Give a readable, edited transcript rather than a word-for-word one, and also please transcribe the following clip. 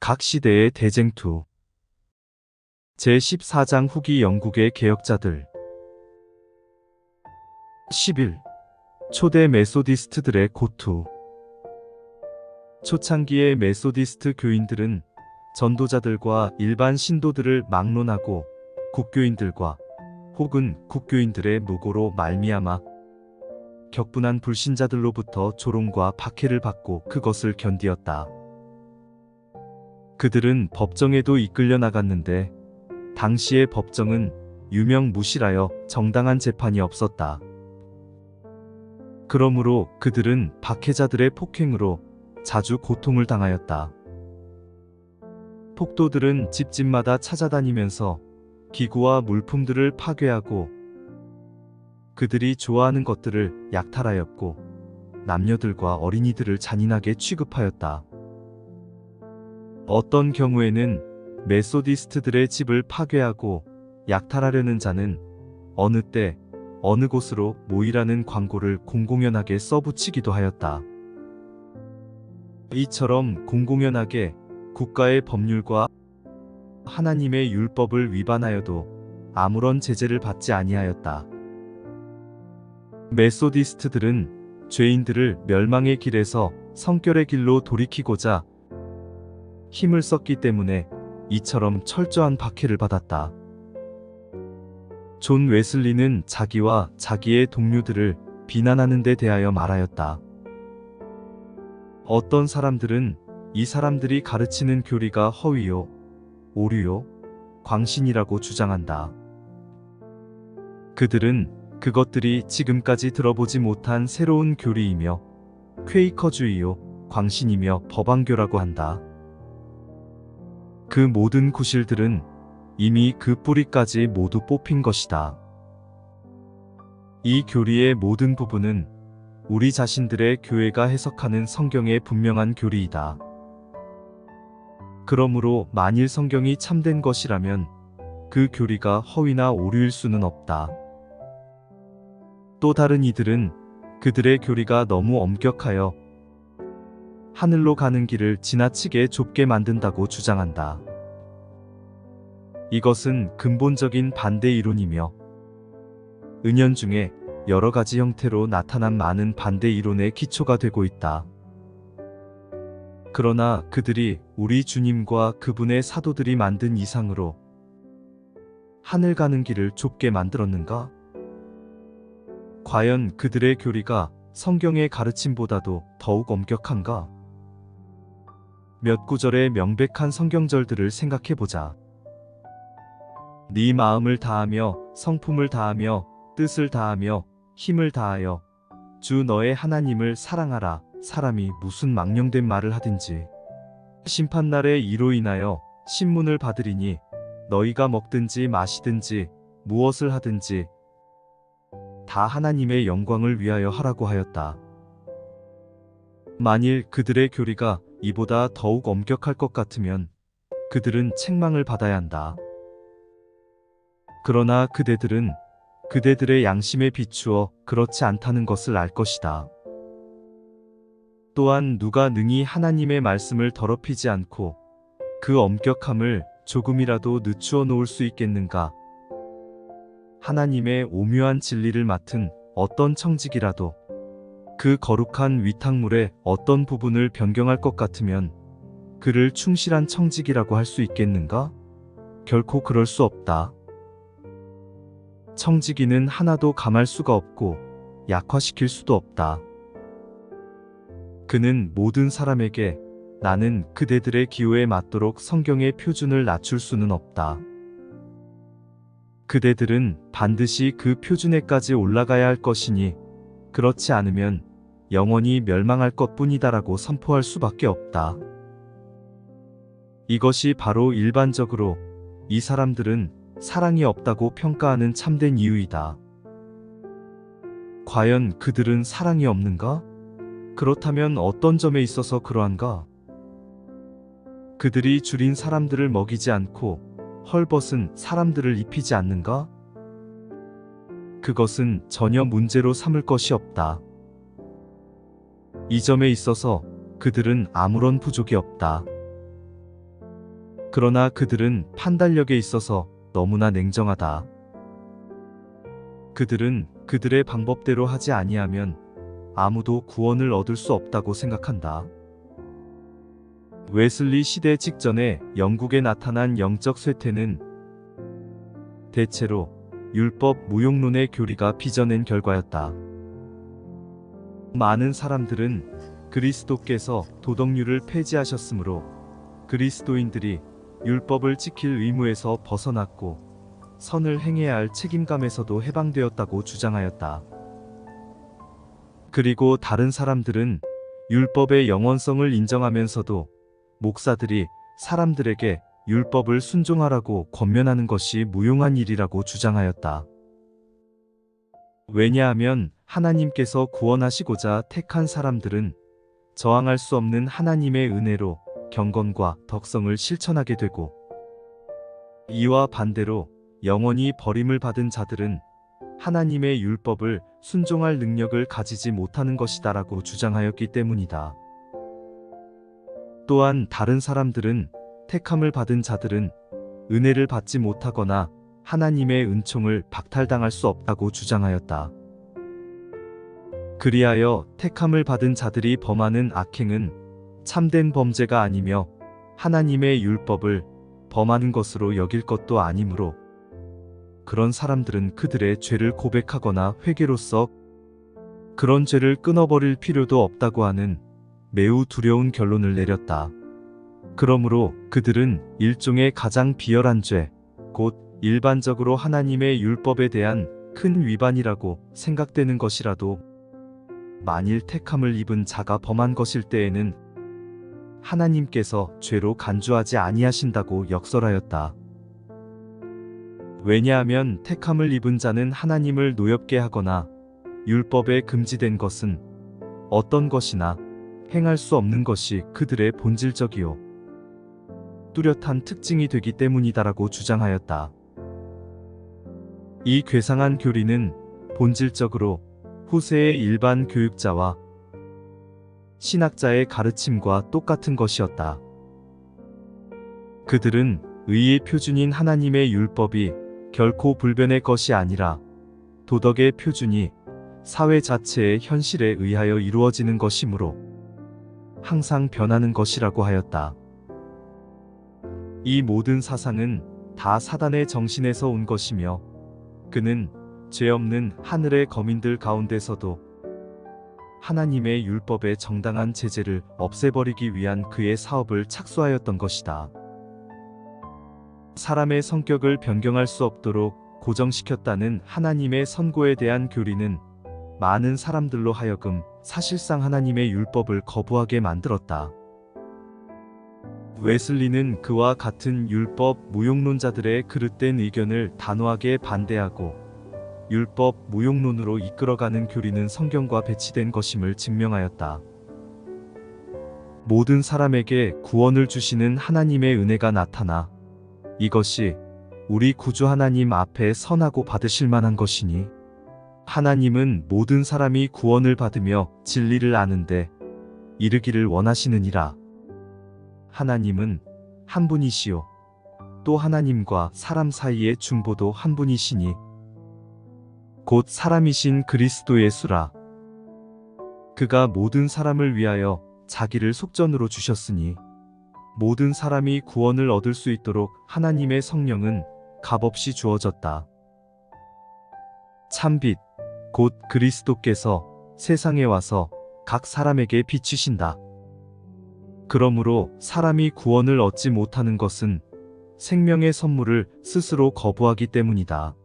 각 시대의 대쟁투. 제14장 후기 영국의 개혁자들. 11. 초대 메소디스트들의 고투. 초창기의 메소디스트 교인들은 전도자들과 일반 신도들을 막론하고 국교인들과 혹은 국교인들의 무고로 말미암아 격분한 불신자들로부터 조롱과 박해를 받고 그것을 견디었다. 그들은 법정에도 이끌려 나갔는데 당시의 법정은 유명무실하여 정당한 재판이 없었다. 그러므로 그들은 박해자들의 폭행으로 자주 고통을 당하였다. 폭도들은 집집마다 찾아다니면서 기구와 물품들을 파괴하고 그들이 좋아하는 것들을 약탈하였고 남녀들과 어린이들을 잔인하게 취급하였다. 어떤 경우에는 메소디스트들의 집을 파괴하고 약탈하려는 자는 어느 때 어느 곳으로 모이라는 광고를 공공연하게 써붙이기도 하였다. 이처럼 공공연하게 국가의 법률과 하나님의 율법을 위반하여도 아무런 제재를 받지 아니하였다. 메소디스트들은 죄인들을 멸망의 길에서 성결의 길로 돌이키고자 힘을 썼기 때문에 이처럼 철저한 박해를 받았다. 존 웨슬리는 자기와 자기의 동료들을 비난하는 데 대하여 말하였다. 어떤 사람들은 이 사람들이 가르치는 교리가 허위요, 오류요, 광신이라고 주장한다. 그들은 그것들이 지금까지 들어보지 못한 새로운 교리이며 퀘이커주의요, 광신이며 법왕교라고 한다. 그 모든 구실들은 이미 그 뿌리까지 모두 뽑힌 것이다. 이 교리의 모든 부분은 우리 자신들의 교회가 해석하는 성경의 분명한 교리이다. 그러므로 만일 성경이 참된 것이라면 그 교리가 허위나 오류일 수는 없다. 또 다른 이들은 그들의 교리가 너무 엄격하여 하늘로 가는 길을 지나치게 좁게 만든다고 주장한다. 이것은 근본적인 반대 이론이며 은연중에 여러 가지 형태로 나타난 많은 반대 이론의 기초가 되고 있다. 그러나 그들이 우리 주님과 그분의 사도들이 만든 이상으로 하늘 가는 길을 좁게 만들었는가? 과연 그들의 교리가 성경의 가르침보다도 더욱 엄격한가? 몇 구절의 명백한 성경절들을 생각해보자. 네 마음을 다하며 성품을 다하며 뜻을 다하며 힘을 다하여 주 너의 하나님을 사랑하라. 사람이 무슨 망령된 말을 하든지 심판날에 이로 인하여 신문을 받으리니 너희가 먹든지 마시든지 무엇을 하든지 다 하나님의 영광을 위하여 하라고 하였다. 만일 그들의 교리가 이보다 더욱 엄격할 것 같으면 그들은 책망을 받아야 한다. 그러나 그대들은 그대들의 양심에 비추어 그렇지 않다는 것을 알 것이다. 또한 누가 능히 하나님의 말씀을 더럽히지 않고 그 엄격함을 조금이라도 늦추어 놓을 수 있겠는가? 하나님의 오묘한 진리를 맡은 어떤 청직이라도 그 거룩한 위탁물의 어떤 부분을 변경할 것 같으면 그를 충실한 청직이라고 할 수 있겠는가? 결코 그럴 수 없다. 청지기는 하나도 감할 수가 없고 약화시킬 수도 없다. 그는 모든 사람에게 나는 그대들의 기호에 맞도록 성경의 표준을 낮출 수는 없다. 그대들은 반드시 그 표준에까지 올라가야 할 것이니 그렇지 않으면 영원히 멸망할 것뿐이다라고 선포할 수밖에 없다. 이것이 바로 일반적으로 이 사람들은 사랑이 없다고 평가하는 참된 이유이다. 과연 그들은 사랑이 없는가? 그렇다면 어떤 점에 있어서 그러한가? 그들이 줄인 사람들을 먹이지 않고 헐벗은 사람들을 입히지 않는가? 그것은 전혀 문제로 삼을 것이 없다. 이 점에 있어서 그들은 아무런 부족이 없다. 그러나 그들은 판단력에 있어서 너무나 냉정하다. 그들은 그들의 방법대로 하지 아니하면 아무도 구원을 얻을 수 없다고 생각한다. 웨슬리 시대 직전에 영국에 나타난 영적 쇠퇴는 대체로 율법 무용론의 교리가 빚어낸 결과였다. 많은 사람들은 그리스도께서 도덕률을 폐지하셨으므로 그리스도인들이 율법을 지킬 의무에서 벗어났고 선을 행해야 할 책임감에서도 해방되었다고 주장하였다. 그리고 다른 사람들은 율법의 영원성을 인정하면서도 목사들이 사람들에게 율법을 순종하라고 권면하는 것이 무용한 일이라고 주장하였다. 왜냐하면 하나님께서 구원하시고자 택한 사람들은 저항할 수 없는 하나님의 은혜로 경건과 덕성을 실천하게 되고, 이와 반대로 영원히 버림을 받은 자들은 하나님의 율법을 순종할 능력을 가지지 못하는 것이다라고 주장하였기 때문이다. 또한 다른 사람들은 택함을 받은 자들은 은혜를 받지 못하거나 하나님의 은총을 박탈당할 수 없다고 주장하였다. 그리하여 택함을 받은 자들이 범하는 악행은 참된 범죄가 아니며 하나님의 율법을 범하는 것으로 여길 것도 아니므로 그런 사람들은 그들의 죄를 고백하거나 회개로써 그런 죄를 끊어버릴 필요도 없다고 하는 매우 두려운 결론을 내렸다. 그러므로 그들은 일종의 가장 비열한 죄, 곧 일반적으로 하나님의 율법에 대한 큰 위반이라고 생각되는 것이라도 만일 택함을 입은 자가 범한 것일 때에는 하나님께서 죄로 간주하지 아니하신다고 역설하였다. 왜냐하면 택함을 입은 자는 하나님을 노엽게 하거나 율법에 금지된 것은 어떤 것이나 행할 수 없는 것이 그들의 본질적이요 뚜렷한 특징이 되기 때문이다라고 주장하였다. 이 괴상한 교리는 본질적으로 후세의 일반 교육자와 신학자의 가르침과 똑같은 것이었다. 그들은 의의 표준인 하나님의 율법이 결코 불변의 것이 아니라 도덕의 표준이 사회 자체의 현실에 의하여 이루어지는 것이므로 항상 변하는 것이라고 하였다. 이 모든 사상은 다 사단의 정신에서 온 것이며 그는 죄 없는 하늘의 거민들 가운데서도 하나님의 율법의 정당한 제재를 없애버리기 위한 그의 사업을 착수하였던 것이다. 사람의 성격을 변경할 수 없도록 고정시켰다는 하나님의 선고에 대한 교리는 많은 사람들로 하여금 사실상 하나님의 율법을 거부하게 만들었다. 웨슬리는 그와 같은 율법 무용론자들의 그릇된 의견을 단호하게 반대하고 율법 무용론으로 이끌어가는 교리는 성경과 배치된 것임을 증명하였다. 모든 사람에게 구원을 주시는 하나님의 은혜가 나타나 이것이 우리 구주 하나님 앞에 선하고 받으실 만한 것이니 하나님은 모든 사람이 구원을 받으며 진리를 아는데 이르기를 원하시느니라. 하나님은 한 분이시요 또 하나님과 사람 사이의 중보도 한 분이시니 곧 사람이신 그리스도 예수라. 그가 모든 사람을 위하여 자기를 속전으로 주셨으니 모든 사람이 구원을 얻을 수 있도록 하나님의 성령은 값없이 주어졌다. 참빛 곧 그리스도께서 세상에 와서 각 사람에게 비추신다. 그러므로 사람이 구원을 얻지 못하는 것은 생명의 선물을 스스로 거부하기 때문이다.